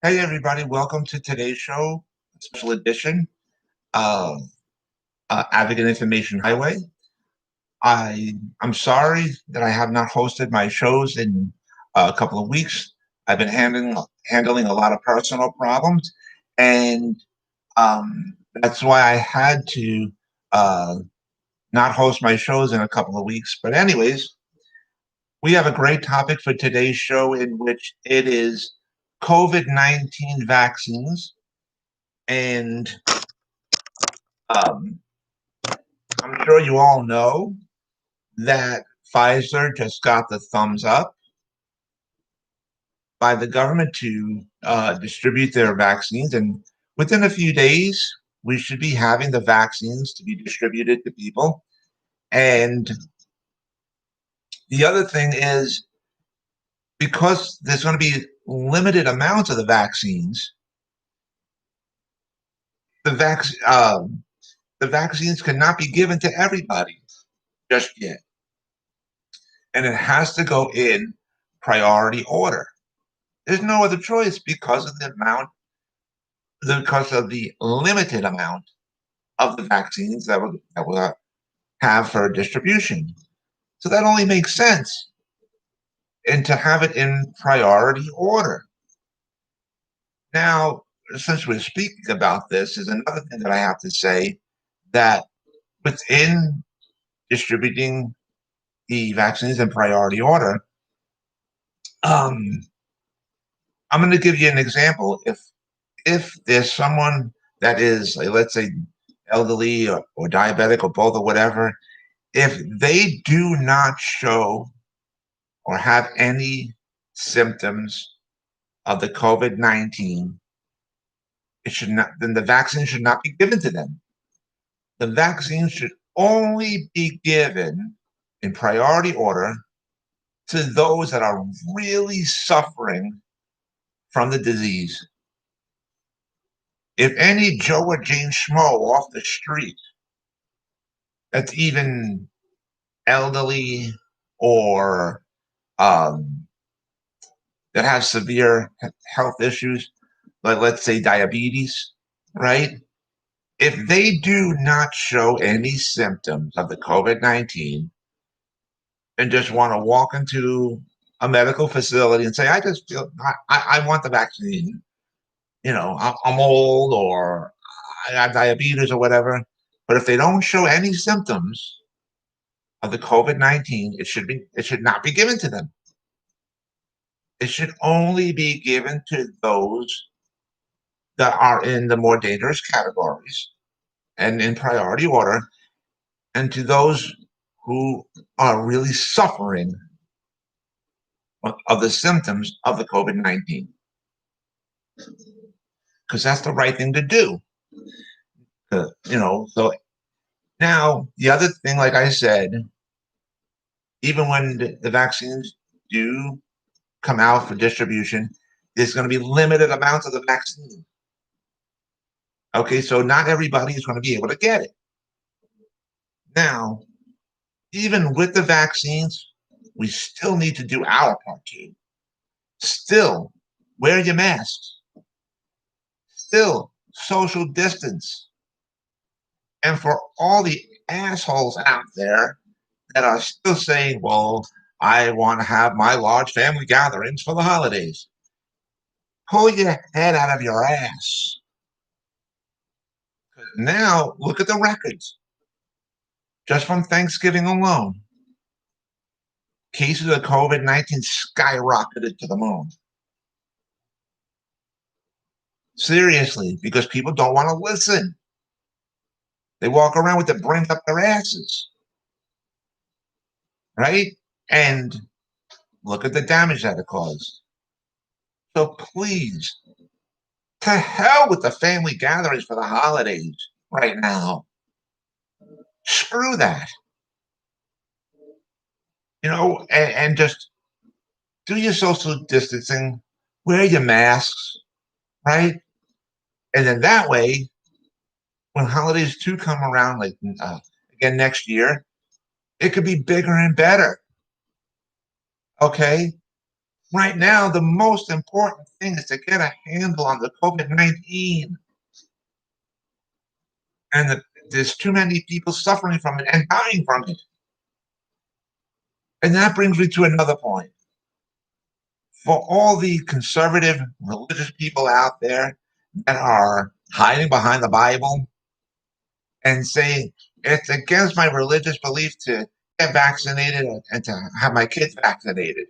Hey everybody, welcome to today's show, special edition of Advocate Information Highway. I'm sorry that I have not hosted my shows in a couple of weeks. I've been handling a lot of personal problems, and that's why I had to uh, not host my shows in a couple of weeks. But anyways, we have a great topic for today's show, in which it is COVID-19 vaccines. And um, I'm sure you all know that Pfizer just got the thumbs up by the government to distribute their vaccines. And within a few days, we should be having the vaccines to be distributed to people. And the other thing is, because there's going to be limited amounts of the vaccines, the, vac- um, the vaccines cannot be given to everybody just yet. And it has to go in priority order. There's no other choice because of the limited amount of the vaccines that we'll have for distribution. So that only makes sense, and to have it in priority order. Now, since we're speaking about this, is another thing that I have to say, that within distributing the vaccines in priority order, um, I'm going to give you an example. If there's someone that is, like, let's say, elderly or diabetic or both or whatever, if they do not show or have any symptoms of the COVID-19, then the vaccine should not be given to them. The vaccine should only be given in priority order to those that are really suffering from the disease. If any Joe or Jane Schmo off the street that's even elderly or um, that have severe health issues, like, let's say, diabetes, right? If they do not show any symptoms of the COVID-19 and just want to walk into a medical facility and say, I just feel, I want the vaccine, I'm old, or I have diabetes or whatever. But if they don't show any symptoms of the COVID-19, it should not be given to them. It should only be given to those that are in the more dangerous categories and in priority order, and to those who are really suffering of the symptoms of the COVID-19, because that's the right thing to do. So now the other thing, like I said, even when the vaccines do come out for distribution, there's going to be limited amounts of the vaccine. Okay, so not everybody is going to be able to get it. Now, even with the vaccines, we still need to do our part too. Still, wear your masks. Still, social distance. And for all the assholes out there that are still saying, well, I want to have my large family gatherings for the holidays, pull your head out of your ass. Now, look at the records. Just from Thanksgiving alone, cases of COVID-19 skyrocketed to the moon. Seriously, because people don't want to listen. They walk around with the brains up their asses, right? And look at the damage that it caused. So please, to hell with the family gatherings for the holidays right now. Screw that. And just do your social distancing, wear your masks, right? And then that way, when holidays do come around, like again next year, it could be bigger and better. Okay? Right now, the most important thing is to get a handle on the COVID-19, and there's too many people suffering from it and dying from it. And that brings me to another point. For all the conservative religious people out there that are hiding behind the Bible and saying it's against my religious belief to get vaccinated and to have my kids vaccinated,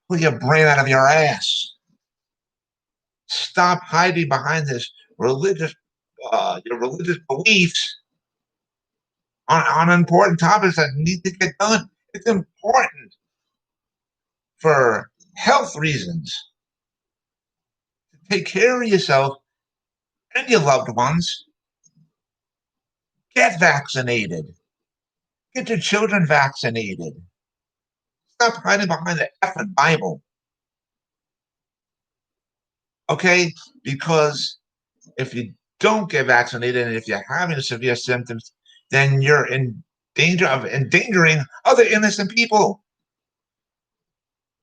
pull your brain out of your ass. Stop hiding behind this religious, your religious beliefs on important topics that need to get done. It's important for health reasons to take care of yourself and your loved ones. Get vaccinated. Get your children vaccinated. Stop hiding behind the effing Bible. Okay? Because if you don't get vaccinated and if you're having severe symptoms, then you're in danger of endangering other innocent people.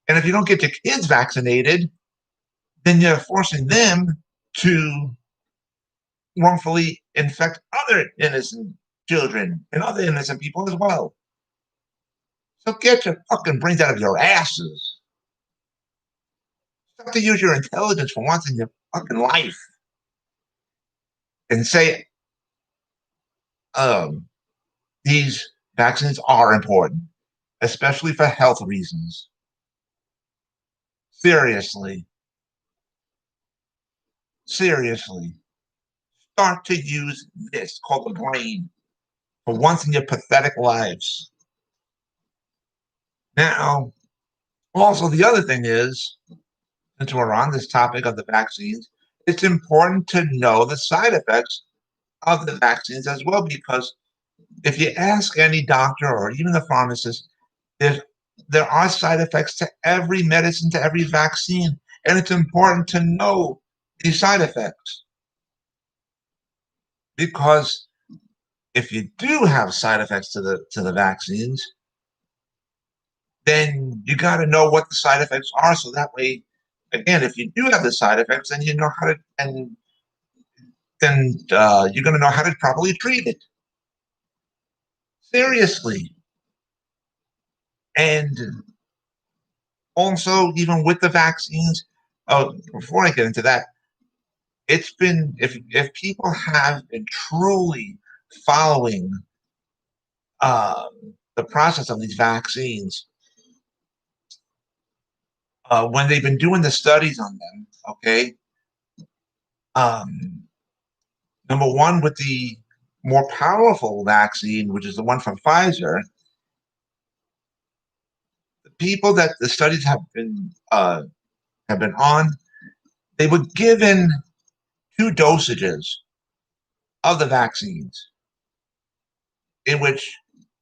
And if you don't get your kids vaccinated, then you're forcing them to wrongfully infect other innocent children and other innocent people as well. So get your fucking brains out of your asses. Stop to use your intelligence for once in your fucking life and say, um, these vaccines are important, especially for health reasons. Seriously, seriously, start to use this called the brain for once in your pathetic lives. Now, also, the other thing is, since we're on this topic of the vaccines, it's important to know the side effects of the vaccines as well, because if you ask any doctor or even the pharmacist, there, there are side effects to every medicine, to every vaccine, and it's important to know these side effects because if you do have side effects to the vaccines, then you got to know what the side effects are, so that way, again, if you do have the side effects, then you know how to, and then you're going to know how to properly treat it. Seriously. And also, even with the vaccines, before I get into that, it's been if people have been truly following the process of these vaccines, when they've been doing the studies on them, okay, um, number one, with the more powerful vaccine, which is the one from Pfizer, the people that the studies have been on, they were given two dosages of the vaccines, in which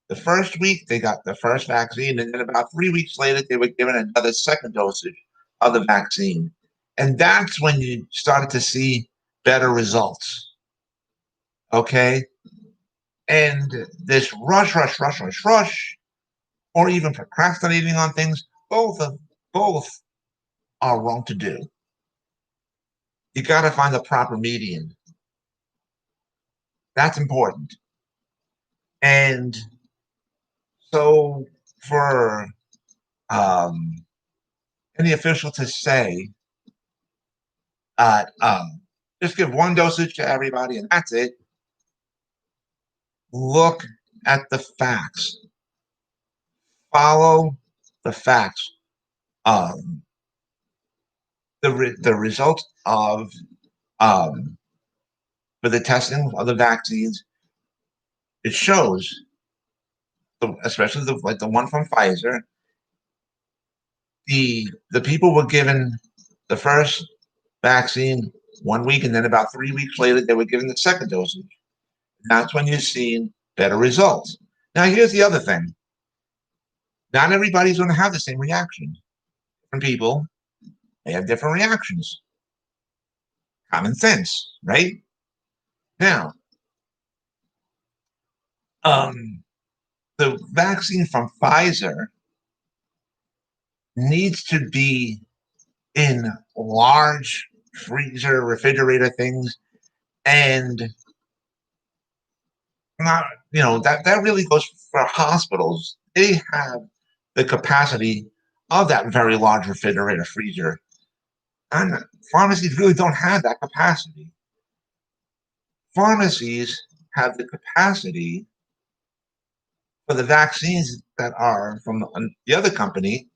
the first week they got the first vaccine, and then about 3 weeks later they were given another second dosage of the vaccine, and that's when you started to see better results. Okay, and this rush, or even procrastinating on things, both are wrong to do. You got to find the proper median. That's important. And so, for um, any official to say, just give one dosage to everybody and that's it, look at the facts. Follow the facts. Um, the results of um, for the testing of the vaccines, it shows, especially like the one from Pfizer, the people were given the first vaccine 1 week, and then about 3 weeks later, they were given the second dosage. That's when you're seeing better results. Now, here's the other thing. Not everybody's going to have the same reaction. Different people, they have different reactions. Common sense, right? Now, um, the vaccine from Pfizer needs to be in large freezer, refrigerator things, and not, that really goes for hospitals. They have the capacity of that very large refrigerator freezer, and pharmacies really don't have that capacity. Pharmacies have the capacity for the vaccines that are from the other company,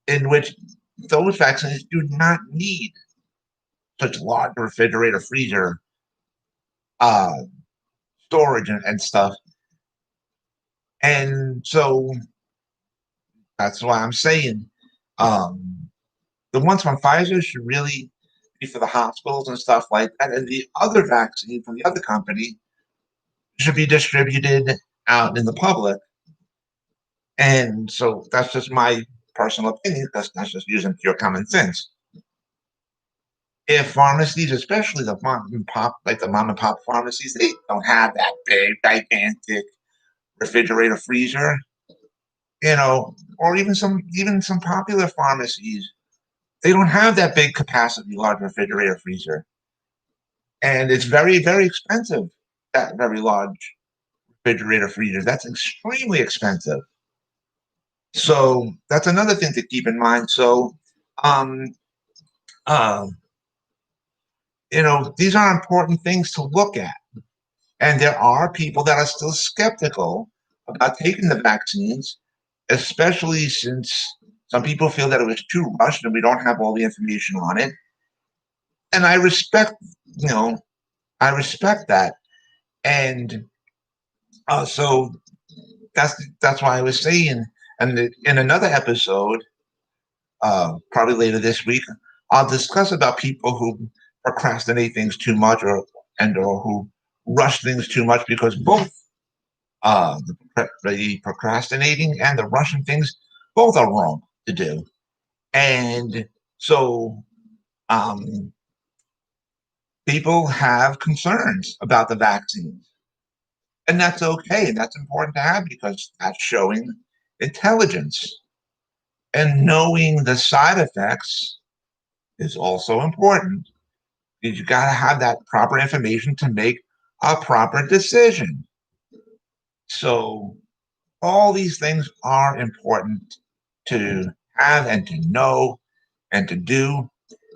in which those vaccines do not need such large refrigerator freezer uh, storage and stuff. And so that's why I'm saying um, the ones from Pfizer should really be for the hospitals and stuff like that. And the other vaccine from the other company should be distributed out in the public. And so that's just my personal opinion. That's just using pure common sense. If pharmacies, especially the mom and pop, like the mom and pop pharmacies, they don't have that big, gigantic refrigerator freezer, or even some popular pharmacies, they don't have that big capacity large refrigerator freezer, and it's very, very expensive. That very large refrigerator freezer, that's extremely expensive. So that's another thing to keep in mind. So, um, uh, these are important things to look at. And there are people that are still skeptical about taking the vaccines, especially since some people feel that it was too rushed and we don't have all the information on it. And you know, I respect that. And so that's why I was saying, and in another episode, probably later this week, I'll discuss about people who procrastinate things too much, or who rush things too much, because both the procrastinating and the rushing things, both are wrong to do. And so um, people have concerns about the vaccines, and that's okay. That's important to have, because that's showing intelligence. And knowing the side effects is also important. You got to have that proper information to make a proper decision. So all these things are important to have and to know and to do.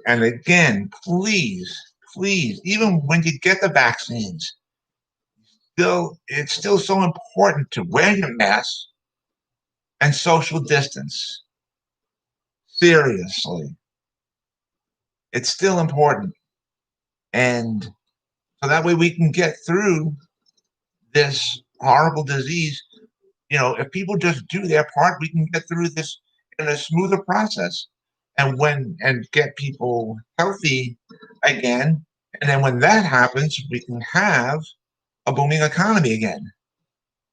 And again, please, please, even when you get the vaccines, it's still so important to wear your mask and social distance. Seriously, it's still important. And so that way we can get through this horrible disease. If people just do their part, we can get through this in a smoother process, and get people healthy again. And then when that happens, we can have a booming economy again.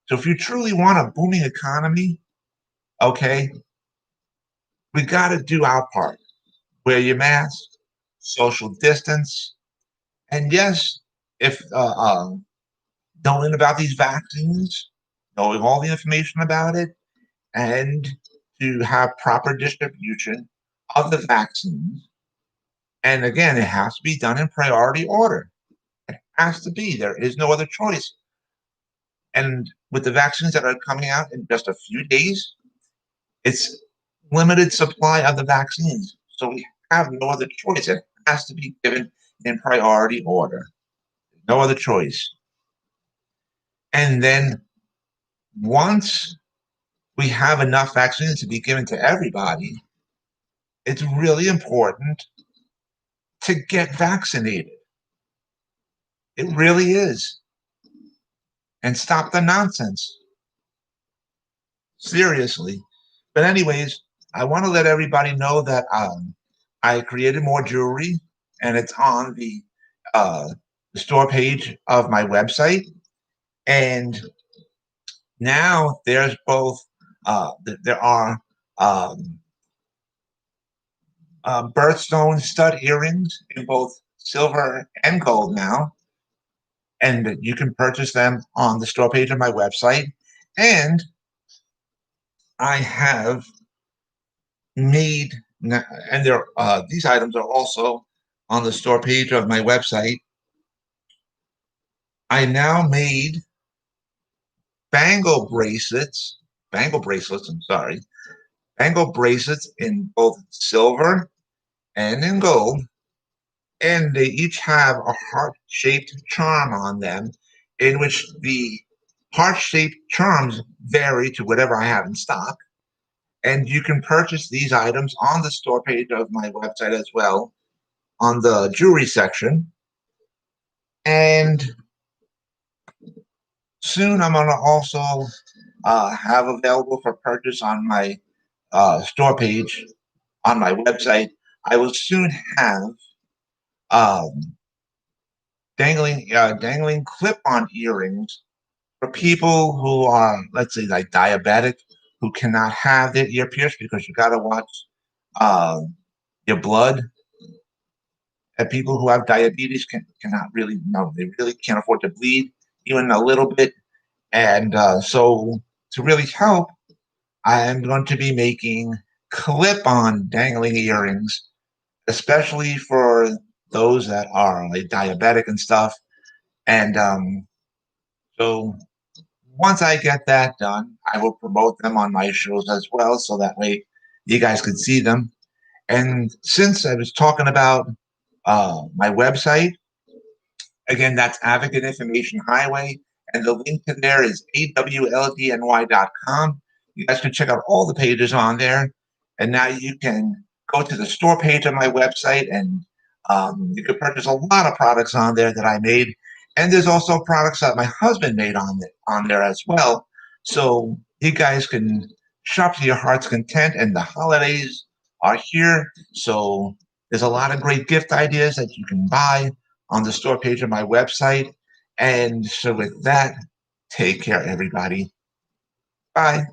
So if you truly want a booming economy, okay, we got to do our part. Wear your mask, social distance, and yes, if knowing about these vaccines, knowing all the information about it, and to have proper distribution of the vaccines. And again, it has to be done in priority order. It has to be. There is no other choice. And with the vaccines that are coming out in just a few days, it's limited supply of the vaccines. So we have no other choice. It has to be given in priority order. No other choice. And then once we have enough vaccines to be given to everybody, it's really important to get vaccinated. It really is. And stop the nonsense. Seriously. But anyways, I want to let everybody know that I created more jewelry, and it's on uh, the store page of my website. And now there's both. There are um, birthstone stud earrings in both silver and gold now, and you can purchase them on the store page of my website. And I have made, and these items are also on the store page of my website. I now made bangle bracelets, I'm sorry, bangle bracelets in both silver and in gold, and they each have a heart-shaped charm on them, in which the heart-shaped charms vary to whatever I have in stock. And you can purchase these items on the store page of my website as well, on the jewelry section. And soon I'm going to also have available for purchase on my store page on my website. I will soon have um, dangling clip-on earrings for people who are, let's say, like diabetic, who cannot have their ear pierced because you got to watch um, your blood. And people who have diabetes cannot really, no, they really can't afford to bleed even a little bit. And so to really help, I am going to be making clip-on dangling earrings, especially for those that are like diabetic and stuff. And so once I get that done, I will promote them on my shows as well, so that way you guys can see them. And since I was talking about my website, again, that's Advocate Information Highway, and the link to there is awldny.com. You guys can check out all the pages on there, and now you can go to the store page of my website, and you can purchase a lot of products on there that I made, and there's also products that my husband made on there as well. So you guys can shop to your heart's content, and the holidays are here, so there's a lot of great gift ideas that you can buy on the store page of my website. And so with that, take care, everybody. Bye.